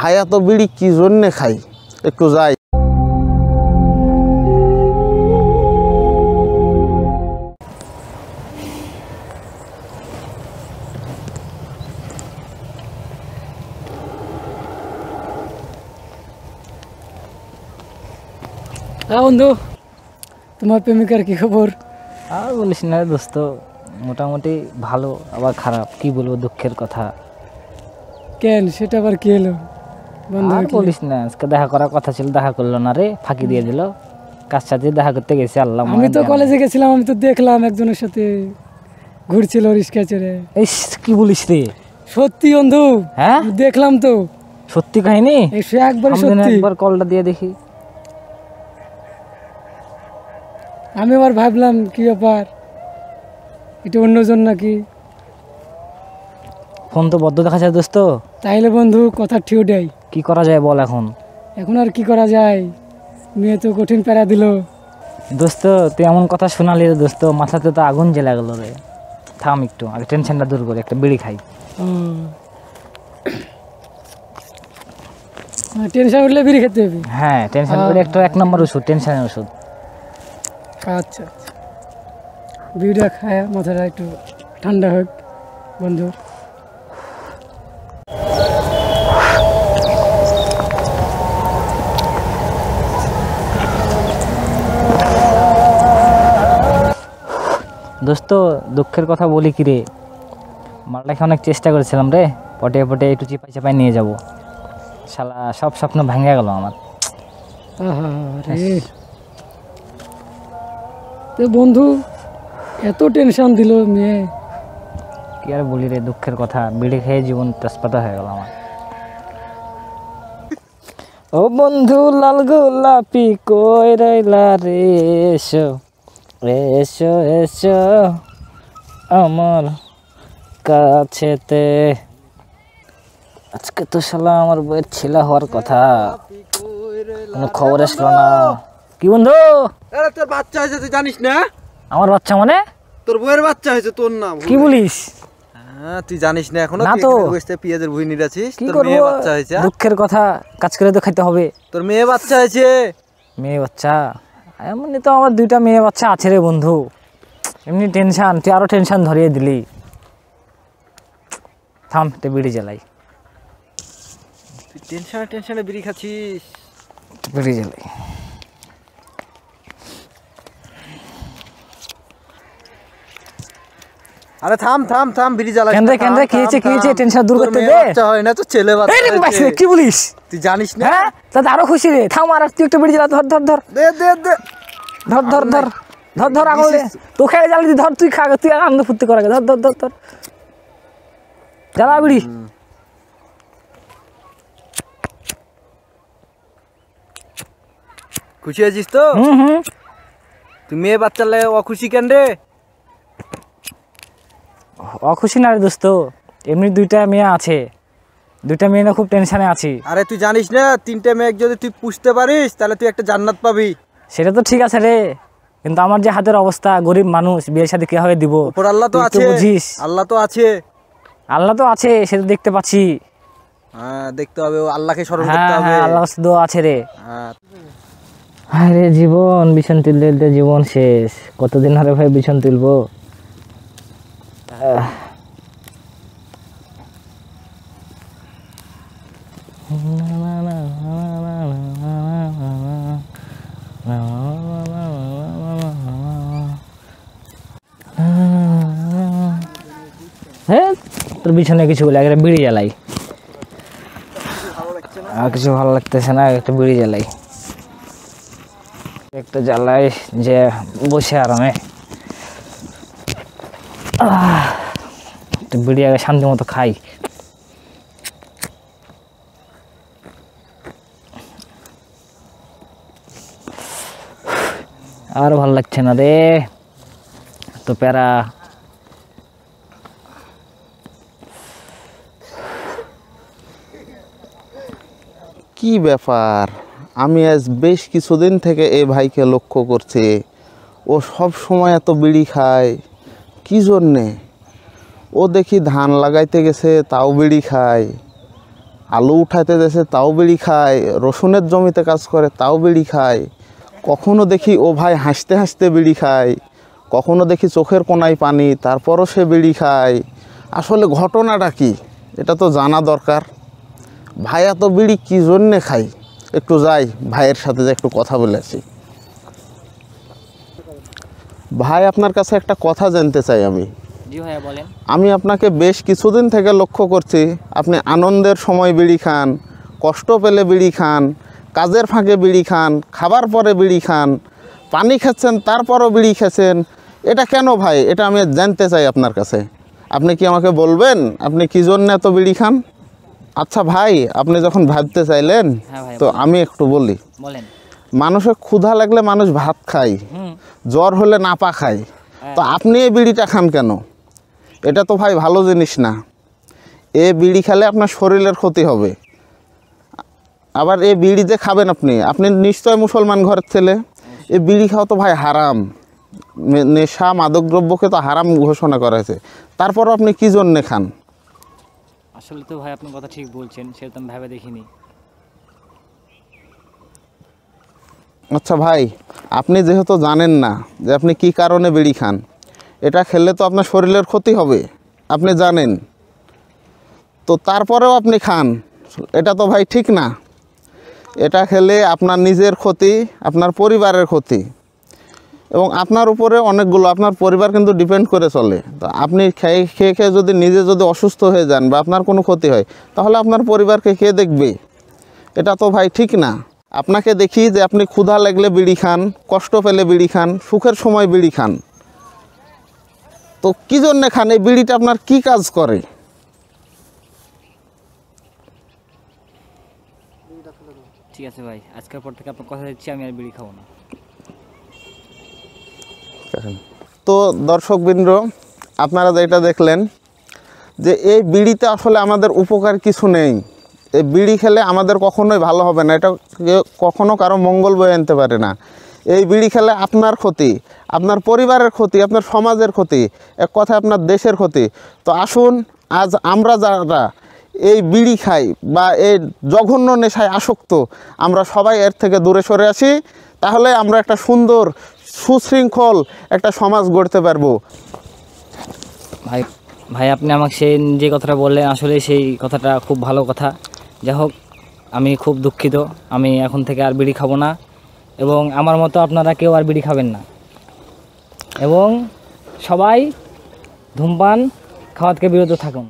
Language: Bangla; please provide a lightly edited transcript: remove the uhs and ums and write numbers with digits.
খায়া তো বিড়ি কি জন্যে খাই একটু যাই। বন্ধু, তোমার প্রেমিকার কি খবর? আর বলিস না দোস্ত, মোটামুটি ভালো আবার খারাপ, কি বলবো, দুঃখের কথা। কেন, সেটা আবার কি হলো? আর বলিস না, আজকে দেখা করার কথা ছিল, দেখা করলো না রে, ফাঁকি দিয়ে দিল। কার সাথে দেখা করতে গেছে আল্লাহ। আমি তো কলেজে গেছিলাম, আমি তো দেখলাম একজনের সাথে ঘুরছিল রিক্সা চড়ে। এই কি বলিস রে? সত্যি বন্ধু, হ্যাঁ দেখলাম তো। সত্যি কাহিনী? একবার সত্যি। একবার কলটা দিয়ে দেখি। আমি আবার ভাবলাম কি ব্যাপার, এটা অন্যজন নাকি। ফোন তো বদ্ধ দেখা যায় দোস্ত। তাইলে বন্ধু কথা ঠিক দেয়, কি করা যায় বল এখন? এখন আর কি করা যায়, মেয়ে তো কঠিন প্যারা দিল। দোস্ত তুই এমন কথা শোনালি রে দোস্ত, মাথাতে তো আগুন জ্বলে গেল রে। থাম একটু, আগে টেনশনটা দূর করে একটা বিড়ি খাই। টেনশন উঠলে বিড়ি খেতে হবে? হ্যাঁ, টেনশন উঠলে একটা 1 নম্বর ওষুধ, টেনশনের ওষুধ। আচ্ছা, বিড়িটা খায় মাথাটা একটু ঠান্ডা হোক বন্ধু। দোস্ত দুঃখের কথা বলি কি রে, মালটাকে অনেক চেষ্টা করেছিলাম রে, পটে পটে একটু চিপাই চাপাই নিয়ে যাব, শালা সব স্বপ্ন ভেঙে গেল আমার। তো বন্ধু এত টেনশন দিল মেয়ে, কি আর বলি রে, দুঃখের কথা, বিড়ি খেয়ে জীবন তেজপাতা হয়ে গেল আমার। ও বন্ধু লাল গোলাপি কই রইলা রে, এসো এসো এসো আমার কাছেতে। আজকে তো শালা আমার বইয়ের ছেলে হওয়ার কথা, কোনো খবর আসলো না। কি বন্ধু? আরে তোর বাচ্চা হয়েছে তুই জানিস না? আমার বাচ্চা মানে? তোর বউয়ের বাচ্চা হয়েছে, তোর নাম কি বলিস? হ্যাঁ তুই জানিস না এখনো? না তো। পেঁয়াজের ভুঁই নিরাছিস, কি তোর করবো, মেয়ে বাচ্চা হয়েছে। দুঃখের কথা, কাজ করে তো খাইতে হবে। তোর মেয়ে বাচ্চা হয়েছে। মেয়ে বাচ্চা? এমনি তো আমার 2টা মেয়ে বাচ্চা আছে রে বন্ধু, এমনি টেনশন, তুই আরো টেনশন ধরিয়ে দিলি। থাম, তুই বিড়ি জ্বালাই। তুই টেনশনে বিড়ি খাচ্ছিস? বিড়ি জ্বালাই। আরে থাম থাম থাম, বিড়ি জ্বালাই। কেন কি হয়েছে, টেনশন দূর করতে দে। বাচ্চা হয় না তো, ছেলে বাচ্চা। কি বলিস? তুই জানিস না? হ্যাঁ তাতে আরো খুশি রে। থাম, আর তুই একটু বিড়ি জ্বালা। ধর ধর ধর দে দে দে, ধর ধর ধর ধর ধর আঙুল দে, তো খেয়ে জ্বালি ধর, তুই খা, তুই আনন্দ ফুর্তি করা। ধর ধর ধর ধর জ্বালা বিড়ি। খুশি আছিস তো? তুই মেয়ে বাচ্চা লাগে অখুশি কেন রে? অখুশি না রে দোস্ত, এমনি 2টা মেয়ে আছে, 2টা মেয়ে না খুব টেনশনে আছি। আরে তুই জানিস না 3টে মেয়ে যদি তুই পুষতে পারিস তাহলে তুই একটা জান্নাত পাবি। সেটা তো ঠিক আছে রে, কিন্তু আমার যে হাতের অবস্থা, গরিব মানুষ, বিয়ের সাথে কিভাবে দিব? ওপর আল্লাহ তো আছে, বুঝিস? আল্লাহ তো আছে। আল্লাহ তো আছে, সেটা দেখতে পাচ্ছি। হ্যাঁ দেখতে হবে, আল্লাহকে স্মরণ করতে হবে। হ্যাঁ আল্লাহ দোয়া আছে রে। হ্যাঁ আরে জীবন, বিছন তুলতে জীবন শেষ, কতদিন হারে ভাই বিছন তুলবো। হ্যাঁ তোর বিছানে কিছু বলে, একটা বিড়ি জ্বালাই। আর কিছু ভালো লাগতেছে না, একটা বিড়ি জ্বালাই, একটা জ্বালাই যে বসে আরামে। একটা বিড়ি আগে শান্তি মতো খাই। আর ভালো লাগছে না রে, তো প্যারা। কি ব্যাপার, আমি আজ বেশ কিছুদিন থেকে এই ভাইকে লক্ষ্য করছি, ও সব সময় এত বিড়ি খায় কি জন্যে? ও দেখি ধান লাগাইতে গেছে তাও বিড়ি খায়, আলু উঠাইতে যাচ্ছে তাও বিড়ি খায়, রসুনের জমিতে কাজ করে তাও বিড়ি খায়, কখনো দেখি ও ভাই হাসতে হাসতে বিড়ি খায়, কখনো দেখি চোখের কোনায় পানি তারপরও সে বিড়ি খায়। আসলে ঘটনাটা কি এটা তো জানা দরকার। ভাই এত বিড়ি কী জন্যে খাই, একটু যাই ভাইয়ের সাথে যে একটু কথা বলে আসি। ভাই আপনার কাছে একটা কথা জানতে চাই আমি। জি ভাইয়া বলেন। আমি আপনাকে বেশ কিছুদিন থেকে লক্ষ্য করছি, আপনি আনন্দের সময় বিড়ি খান, কষ্ট পেলে বিড়ি খান, কাজের ফাঁকে বিড়ি খান, খাবার পরে বিড়ি খান, পানি খাচ্ছেন তারপরও বিড়ি খাচ্ছেন। এটা কেন ভাই, এটা আমি জানতে চাই আপনার কাছে। আপনি কি আমাকে বলবেন আপনি কী জন্য এত বিড়ি খান? আচ্ছা ভাই, আপনি যখন ভাবতে চাইলেন হ্যাঁ ভাই তো আমি একটু বলি। বলেন। মানুষের ক্ষুধা লাগলে মানুষ ভাত খায়, জ্বর হলে নাপা খায়, তো আপনি এই বিড়িটা খান কেন? এটা তো ভাই ভালো জিনিস না। এ বিড়ি খেলে আপনার শরীরের ক্ষতি হবে। আবার এই বিড়ি যে খাবেন আপনি আপনি নিশ্চয় মুসলমান ঘরের ছেলে। এই বিড়ি খাওয়া তো ভাই হারাম, নেশা মাদকদ্রব্যকে তো হারাম ঘোষণা করা হয়েছে, তারপরও আপনি কী জন্যে খান? আসলে তো ভাই আপনি কথা ঠিক বলছেন, সেটা তো আমি ভেবে দেখিনি। আচ্ছা ভাই, আপনি যেহেতু জানেন না যে আপনি কী কারণে বিড়ি খান, এটা খেলে তো আপনার শরীরের ক্ষতি হবে, আপনি জানেন, তো তারপরেও আপনি খান, এটা তো ভাই ঠিক না। এটা খেলে আপনার নিজের ক্ষতি, আপনার পরিবারের ক্ষতি, এবং আপনার উপরে অনেকগুলো আপনার পরিবার কিন্তু ডিপেন্ড করে চলে। তো আপনি খেয়ে খেয়ে খেয়ে যদি নিজে যদি অসুস্থ হয়ে যান বা আপনার কোনো ক্ষতি হয়, তাহলে আপনার পরিবারকে কে দেখবে? এটা তো ভাই ঠিক না। আপনাকে দেখি যে আপনি ক্ষুধা লাগলে বিড়ি খান, কষ্ট পেলে বিড়ি খান, সুখের সময় বিড়ি খান, তো কী জন্যে খান? এই বিড়িটা আপনার কী কাজ করে? ঠিক আছে ভাই, আজকের পর থেকে আপনার কথা দিচ্ছি আমি আর বিড়ি খাবো না। তো দর্শকবৃন্দ, আপনারা যেটা দেখলেন যে এই বিড়িতে আসলে আমাদের উপকার কিছু নেই। এই বিড়ি খেলে আমাদের কখনোই ভালো হবে না, এটা কখনো কারো মঙ্গল বয়ে আনতে পারে না। এই বিড়ি খেলে আপনার ক্ষতি, আপনার পরিবারের ক্ষতি, আপনার সমাজের ক্ষতি, এক কথায় আপনার দেশের ক্ষতি। তো আসুন আজ আমরা যারা এই বিড়ি খাই বা এই জঘন্য নেশায় আসক্ত, আমরা সবাই এর থেকে দূরে সরে আসি, তাহলে আমরা একটা সুন্দর সুশৃঙ্খল একটা সমাজ গড়তে পারবো। ভাই ভাই আপনি আমাকে সেই যে কথাটা বললেন, আসলে সেই কথাটা খুব ভালো কথা। যাই হোক, আমি খুব দুঃখিত, আমি এখন থেকে আর বিড়ি খাবো না, এবং আমার মতো আপনারা কেউ আর বিড়ি খাবেন না, এবং সবাই ধূমপান খাওয়া থেকে বিরত থাকুন।